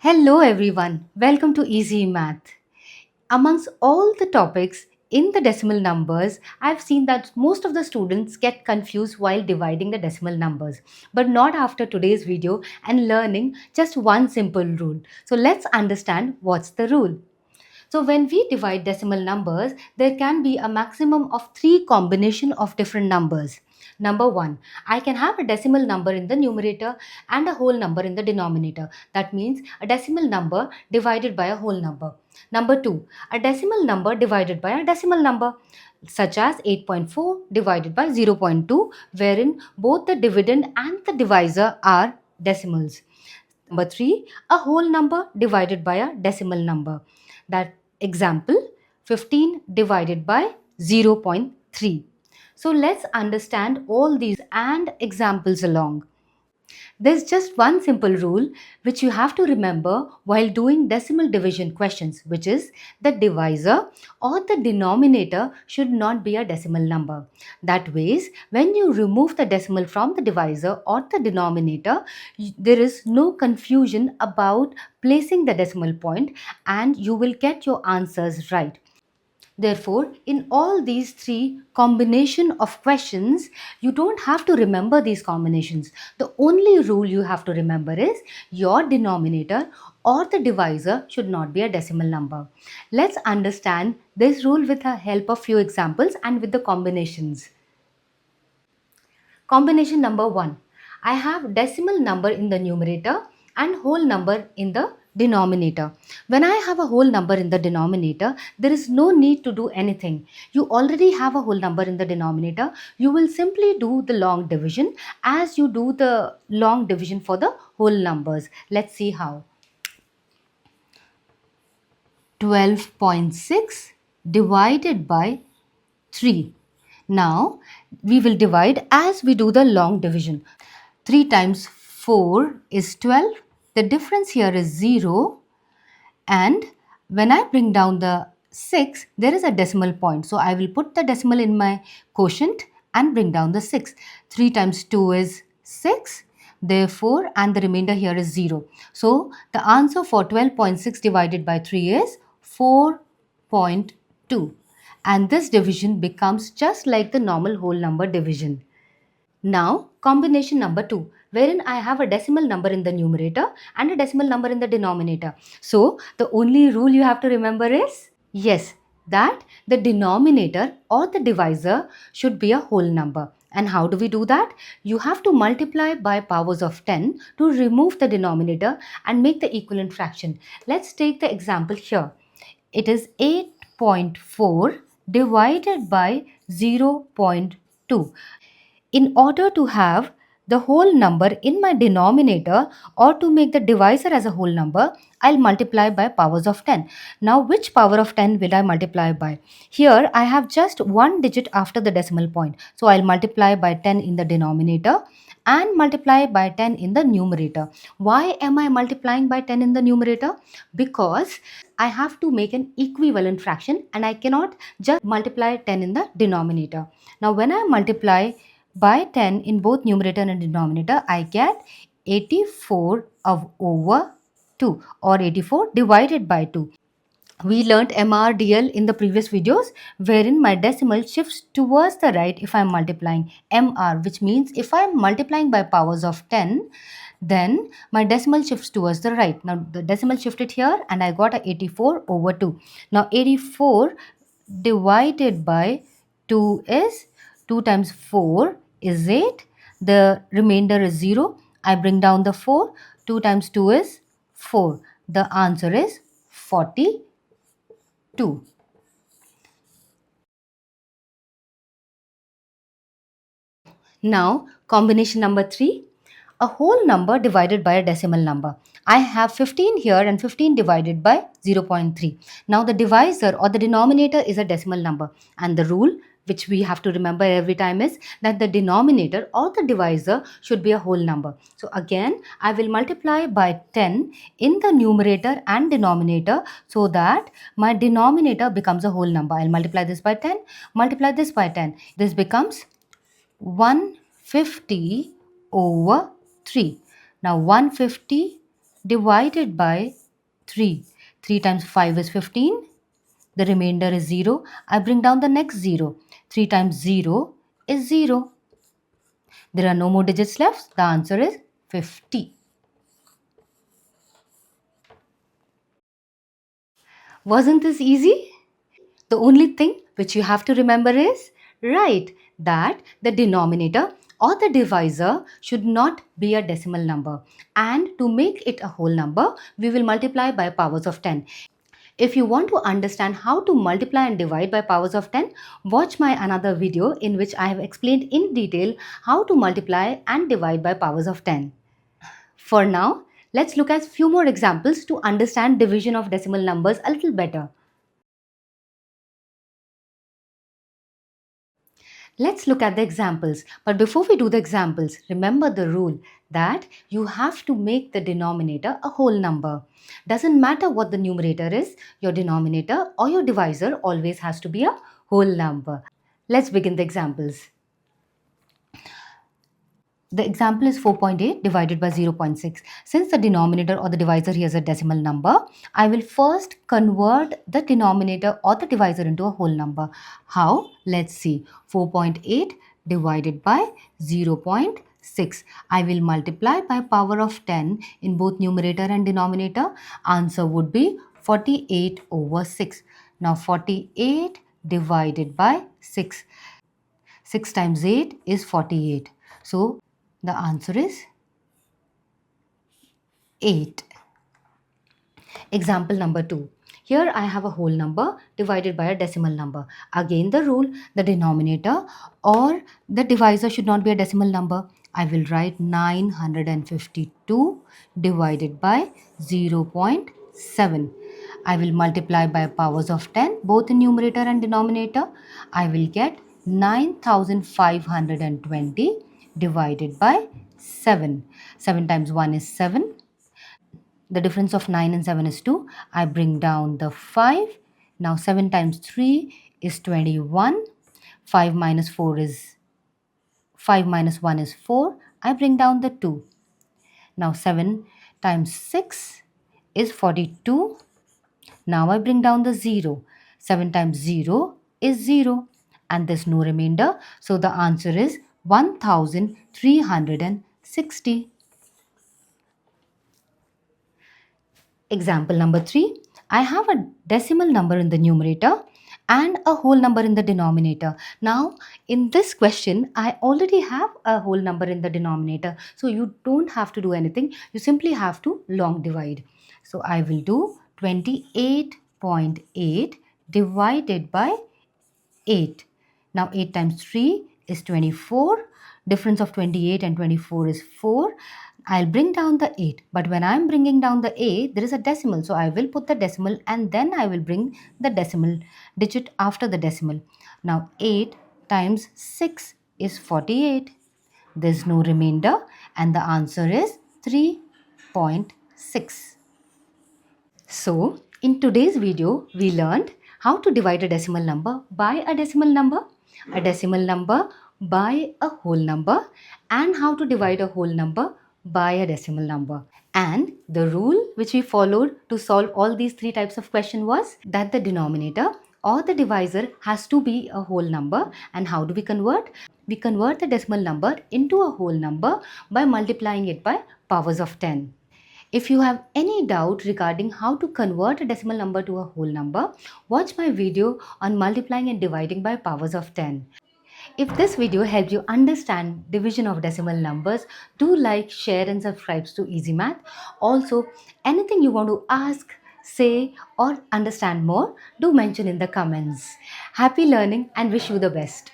Hello everyone, welcome to Easy Math. Amongst all the topics in the decimal numbers, I've seen that most of the students get confused while dividing the decimal numbers, but not after today's video and learning just one simple rule. So let's understand what's the rule. So when we divide decimal numbers, there can be a maximum of three combination of different numbers. Number one, I can have a decimal number in the numerator and a whole number in the denominator. That means a decimal number divided by a whole number. Number two, a decimal number divided by a decimal number, such as 8.4 divided by 0.2, wherein both the dividend and the divisor are decimals. Number three, a whole number divided by a decimal number. That example, 15 divided by 0.3. So let's understand all these and examples along. There's just one simple rule which you have to remember while doing decimal division questions, which is the divisor or the denominator should not be a decimal number. That ways, when you remove the decimal from the divisor or the denominator, there is no confusion about placing the decimal point and you will get your answers right. Therefore, in all these three combination of questions, you don't have to remember these combinations. The only rule you have to remember is your denominator or the divisor should not be a decimal number. Let's understand this rule with the help of few examples and with the combinations. Combination number 1. I have decimal number in the numerator and whole number in the denominator. When I have a whole number in the denominator, there is no need to do anything. You already have a whole number in the denominator. You will simply do the long division as you do the long division for the whole numbers. Let's see how. 12.6 divided by 3. Now we will divide as we do the long division. 3 times 4 is 12. The difference here is 0. And when I bring down the 6, there is a decimal point. So I will put the decimal in my quotient and bring down the 6. 3 times 2 is 6. Therefore, and the remainder here is 0. So the answer for 12.6 divided by 3 is 4.2. And this division becomes just like the normal whole number division. Now, combination number 2, wherein I have a decimal number in the numerator and a decimal number in the denominator. So, the only rule you have to remember is, yes, that the denominator or the divisor should be a whole number. And how do we do that? You have to multiply by powers of 10 to remove the denominator and make the equivalent fraction. Let's take the example here. It is 8.4 divided by 0.2. In order to have the whole number in my denominator or to make the divisor as a whole number, I'll multiply by powers of 10. Now, which power of 10 will I multiply by? Here, I have just one digit after the decimal point. So, I'll multiply by 10 in the denominator and multiply by 10 in the numerator. Why am I multiplying by 10 in the numerator? Because I have to make an equivalent fraction and I cannot just multiply 10 in the denominator. Now, when I multiply by 10 in both numerator and denominator, I get 84 over 2 or 84 divided by 2. We learnt MRDL in the previous videos wherein my decimal shifts towards the right if I am multiplying MR, which means if I am multiplying by powers of 10, then my decimal shifts towards the right. Now the decimal shifted here and I got a 84 over 2. Now 84 divided by 2 is 2 times 4 is 8. The remainder is 0. I bring down the 4. 2 times 2 is 4. The answer is 42. Now, combination number 3. A whole number divided by a decimal number. I have 15 here and 15 divided by 0.3. Now the divisor or the denominator is a decimal number, and the rule which we have to remember every time is that the denominator or the divisor should be a whole number. So again, I will multiply by 10 in the numerator and denominator so that my denominator becomes a whole number. I'll multiply this by 10, multiply this by 10. This becomes 150 over 3. Now 150 divided by 3. 3 times 5 is 15. The remainder is 0. I bring down the next 0. 3 times 0 is 0. There are no more digits left. The answer is 50. Wasn't this easy? The only thing which you have to remember is, right, that the denominator or the divisor should not be a decimal number. And to make it a whole number, we will multiply by powers of 10. If you want to understand how to multiply and divide by powers of 10, watch my another video in which I have explained in detail how to multiply and divide by powers of 10. For now, let's look at few more examples to understand division of decimal numbers a little better. Let's look at the examples. But before we do the examples, remember the rule that you have to make the denominator a whole number. Doesn't matter what the numerator is, your denominator or your divisor always has to be a whole number. Let's begin the examples. The example is 4.8 divided by 0.6. Since the denominator or the divisor here is a decimal number, I will first convert the denominator or the divisor into a whole number. How? Let's see. 4.8 divided by 0.6. I will multiply by power of 10 in both numerator and denominator. Answer would be 48 over 6. Now 48 divided by 6. 6 times 8 is 48. So the answer is 8. Example number 2. Here I have a whole number divided by a decimal number. Again the rule, the denominator or the divisor should not be a decimal number. I will write 952 divided by 0.7. I will multiply by powers of 10 both in numerator and denominator. I will get 9520 divided by 7. 7 times 1 is 7. The difference of 9 and 7 is 2. I bring down the 5. Now 7 times 3 is 21. 5 minus 4 is 5 minus 1 is 4. I bring down the 2. Now 7 times 6 is 42. Now I bring down the 0. 7 times 0 is 0. And there's no remainder. So the answer is 1360. Example number 3. I have a decimal number in the numerator and a whole number in the denominator. Now, in this question, I already have a whole number in the denominator. So, you don't have to do anything. You simply have to long divide. So, I will do 28.8 divided by 8. Now 8 times 3 is 24. Difference of 28 and 24 is 4. I'll bring down the 8. But when I'm bringing down the 8, there is a decimal. So I will put the decimal and then I will bring the decimal digit after the decimal. Now 8 times 6 is 48. There's no remainder and the answer is 3.6. So, in today's video, we learned how to divide a decimal number by a decimal number by a whole number, and how to divide a whole number by a decimal number. And the rule which we followed to solve all these three types of question was that the denominator or the divisor has to be a whole number. And how do we convert? We convert the decimal number into a whole number by multiplying it by powers of 10. If you have any doubt regarding how to convert a decimal number to a whole number, watch my video on multiplying and dividing by powers of 10. If this video helped you understand division of decimal numbers, do like, share and subscribe to Easy Math. Also, anything you want to ask, say or understand more, do mention in the comments. Happy learning and wish you the best.